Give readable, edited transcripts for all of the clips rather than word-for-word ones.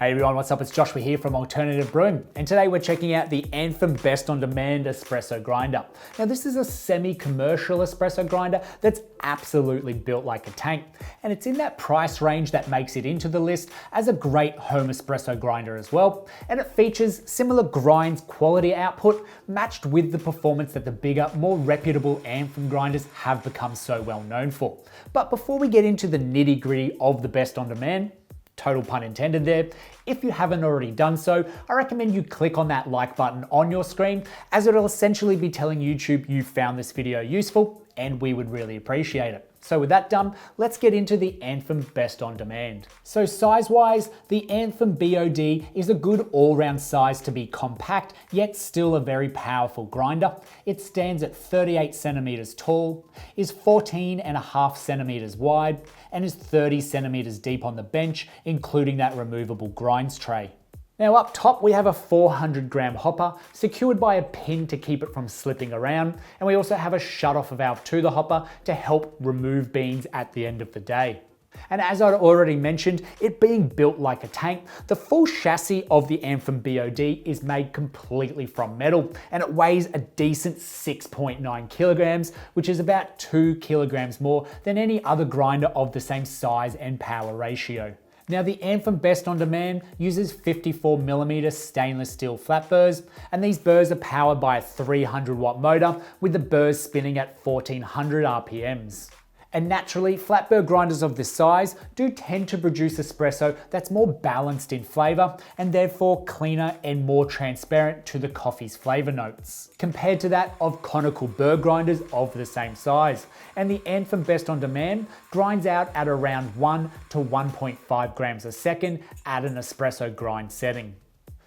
Hey everyone, what's up? It's Joshua here from Alternative Brewing, and today we're checking out the Anfim Best on Demand espresso grinder. Now this is a semi-commercial espresso grinder that's absolutely built like a tank, and it's in that price range that makes it into the list as a great home espresso grinder as well, and it features similar grinds quality output matched with the performance that the bigger, more reputable Anfim grinders have become so well known for. But before we get into the nitty-gritty of the Best on Demand, total pun intended there, if you haven't already done so, I recommend you click on that like button on your screen, as it'll essentially be telling YouTube you found this video useful, and we would really appreciate it. So with that done, let's get into the Anfim Best on Demand. So size-wise, the Anfim BOD is a good all-round size to be compact, yet still a very powerful grinder. It stands at 38 centimeters tall, is 14.5 centimeters wide, and is 30 centimeters deep on the bench, including that removable grinds tray. Now up top we have a 400 gram hopper secured by a pin to keep it from slipping around, and we also have a shut-off valve to the hopper to help remove beans at the end of the day. And as I already mentioned, it being built like a tank, the full chassis of the Anfim BOD is made completely from metal, and it weighs a decent 6.9 kilograms, which is about 2 kilograms more than any other grinder of the same size and power ratio. Now the Anfim Best on Demand uses 54mm stainless steel flat burrs, and these burrs are powered by a 300 watt motor with the burrs spinning at 1400 RPMs. And naturally, flat burr grinders of this size do tend to produce espresso that's more balanced in flavour and therefore cleaner and more transparent to the coffee's flavour notes, compared to that of conical burr grinders of the same size. And the Anfim Best on Demand grinds out at around 1 to 1.5 grams a second at an espresso grind setting.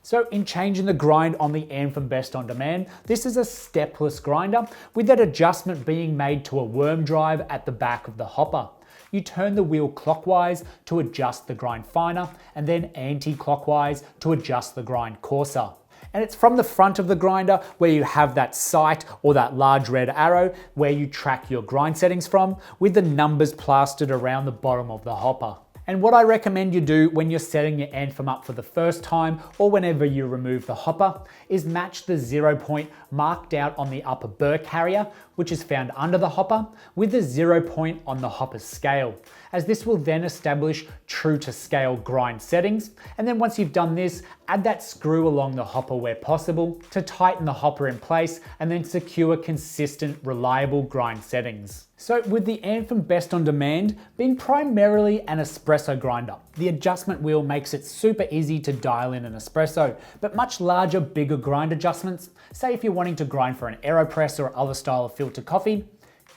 So in changing the grind on the Anfim Best on Demand, this is a stepless grinder with that adjustment being made to a worm drive at the back of the hopper. You turn the wheel clockwise to adjust the grind finer, and then anti-clockwise to adjust the grind coarser. And it's from the front of the grinder where you have that sight or that large red arrow where you track your grind settings from, with the numbers plastered around the bottom of the hopper. And what I recommend you do when you're setting your Anfim up for the first time or whenever you remove the hopper is match the 0 point marked out on the upper burr carrier, which is found under the hopper, with the 0 point on the hopper's scale, as this will then establish true to scale grind settings. And then once you've done this, add that screw along the hopper where possible to tighten the hopper in place and then secure consistent, reliable grind settings. So with the Anfim Best on Demand being primarily an espresso grinder, the adjustment wheel makes it super easy to dial in an espresso, but much larger, bigger grind adjustments, say if you're wanting to grind for an AeroPress or other style of filter coffee,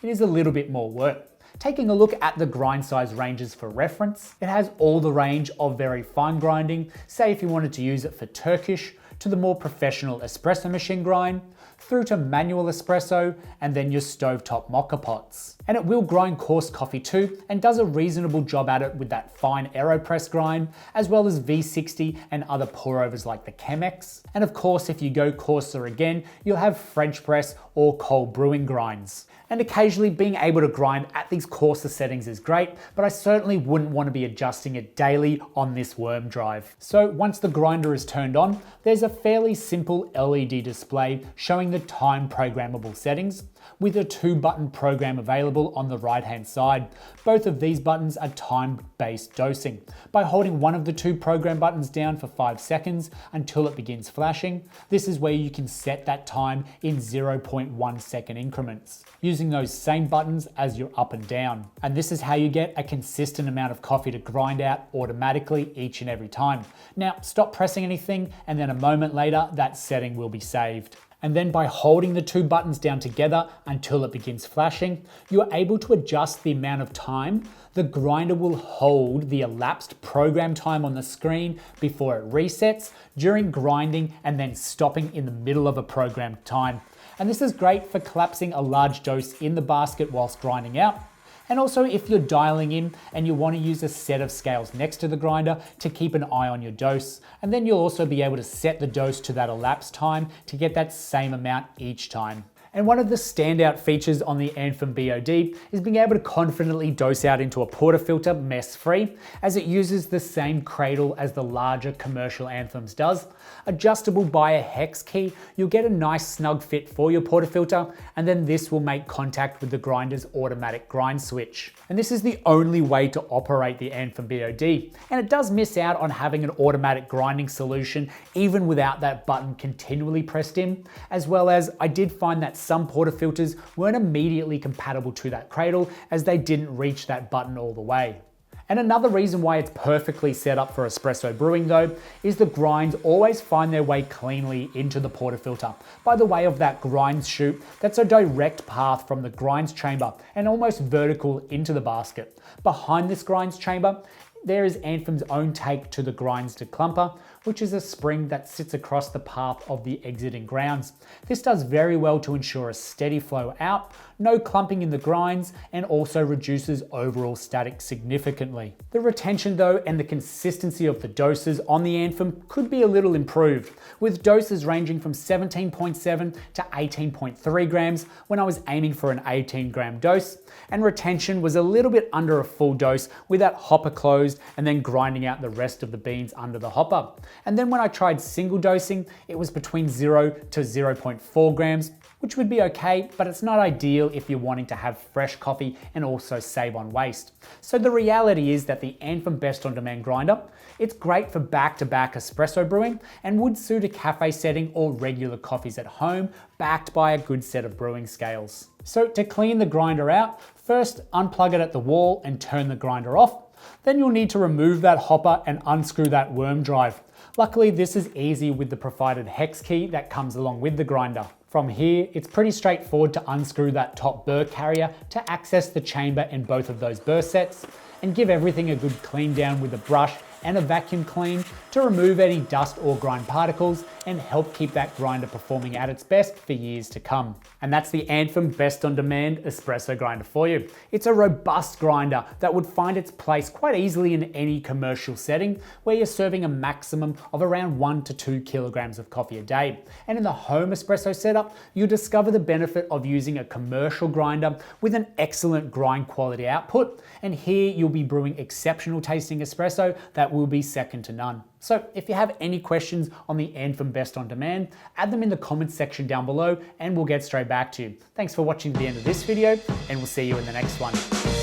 it is a little bit more work. Taking a look at the grind size ranges for reference, it has all the range of very fine grinding, say if you wanted to use it for Turkish, to the more professional espresso machine grind, through to manual espresso, and then your stovetop mocha pots. And it will grind coarse coffee too, and does a reasonable job at it with that fine AeroPress grind, as well as V60 and other pour overs like the Chemex. And of course, if you go coarser again, you'll have French press or cold brewing grinds. And occasionally being able to grind at these coarser settings is great, but I certainly wouldn't want to be adjusting it daily on this worm drive. So once the grinder is turned on, there's a fairly simple LED display showing the time programmable settings, with a 2-button program available on the right-hand side. Both of these buttons are time-based dosing. By holding one of the 2 program buttons down for 5 seconds until it begins flashing, this is where you can set that time in 0.1 second increments, using those same buttons as your up and down. And this is how you get a consistent amount of coffee to grind out automatically each and every time. Now, stop pressing anything, and then a moment later, that setting will be saved. And then by holding the 2 buttons down together until it begins flashing, you are able to adjust the amount of time the grinder will hold the elapsed program time on the screen before it resets during grinding and then stopping in the middle of a programmed time. And this is great for collapsing a large dose in the basket whilst grinding out. And also if you're dialing in and you want to use a set of scales next to the grinder to keep an eye on your dose. And then you'll also be able to set the dose to that elapsed time to get that same amount each time. And one of the standout features on the Anfim BOD is being able to confidently dose out into a portafilter mess-free, as it uses the same cradle as the larger commercial Anfims does. Adjustable by a hex key, you'll get a nice snug fit for your portafilter, and then this will make contact with the grinder's automatic grind switch. And this is the only way to operate the Anfim BOD, and it does miss out on having an automatic grinding solution even without that button continually pressed in, as well as I did find that some portafilters weren't immediately compatible to that cradle as they didn't reach that button all the way. And another reason why it's perfectly set up for espresso brewing though, is the grinds always find their way cleanly into the portafilter by the way of that grind chute that's a direct path from the grinds chamber and almost vertical into the basket. Behind this grinds chamber, there is Anfim's own take to the grinds declumper, which is a spring that sits across the path of the exiting grounds. This does very well to ensure a steady flow out, no clumping in the grinds, and also reduces overall static significantly. The retention though and the consistency of the doses on the Anfim could be a little improved, with doses ranging from 17.7 to 18.3 grams when I was aiming for an 18 gram dose, and retention was a little bit under a full dose with that hopper closed and then grinding out the rest of the beans under the hopper. And then when I tried single dosing, it was between 0 to 0.4 grams, which would be okay, but it's not ideal if you're wanting to have fresh coffee and also save on waste. So the reality is that the Anfim Best On Demand grinder, it's great for back-to-back espresso brewing and would suit a cafe setting or regular coffees at home, backed by a good set of brewing scales. So to clean the grinder out, first unplug it at the wall and turn the grinder off. Then you'll need to remove that hopper and unscrew that worm drive. Luckily, this is easy with the provided hex key that comes along with the grinder. From here, it's pretty straightforward to unscrew that top burr carrier to access the chamber in both of those burr sets, and give everything a good clean down with a brush and a vacuum clean to remove any dust or grind particles and help keep that grinder performing at its best for years to come. And that's the Anfim Best On Demand espresso grinder for you. It's a robust grinder that would find its place quite easily in any commercial setting where you're serving a maximum of around 1 to 2 kilograms of coffee a day. And in the home espresso setup, you'll discover the benefit of using a commercial grinder with an excellent grind quality output. And here you'll be brewing exceptional tasting espresso that will be second to none. So if you have any questions on the Anfim Best On Demand, add them in the comments section down below and we'll get straight back to you. Thanks for watching to the end of this video, and we'll see you in the next one.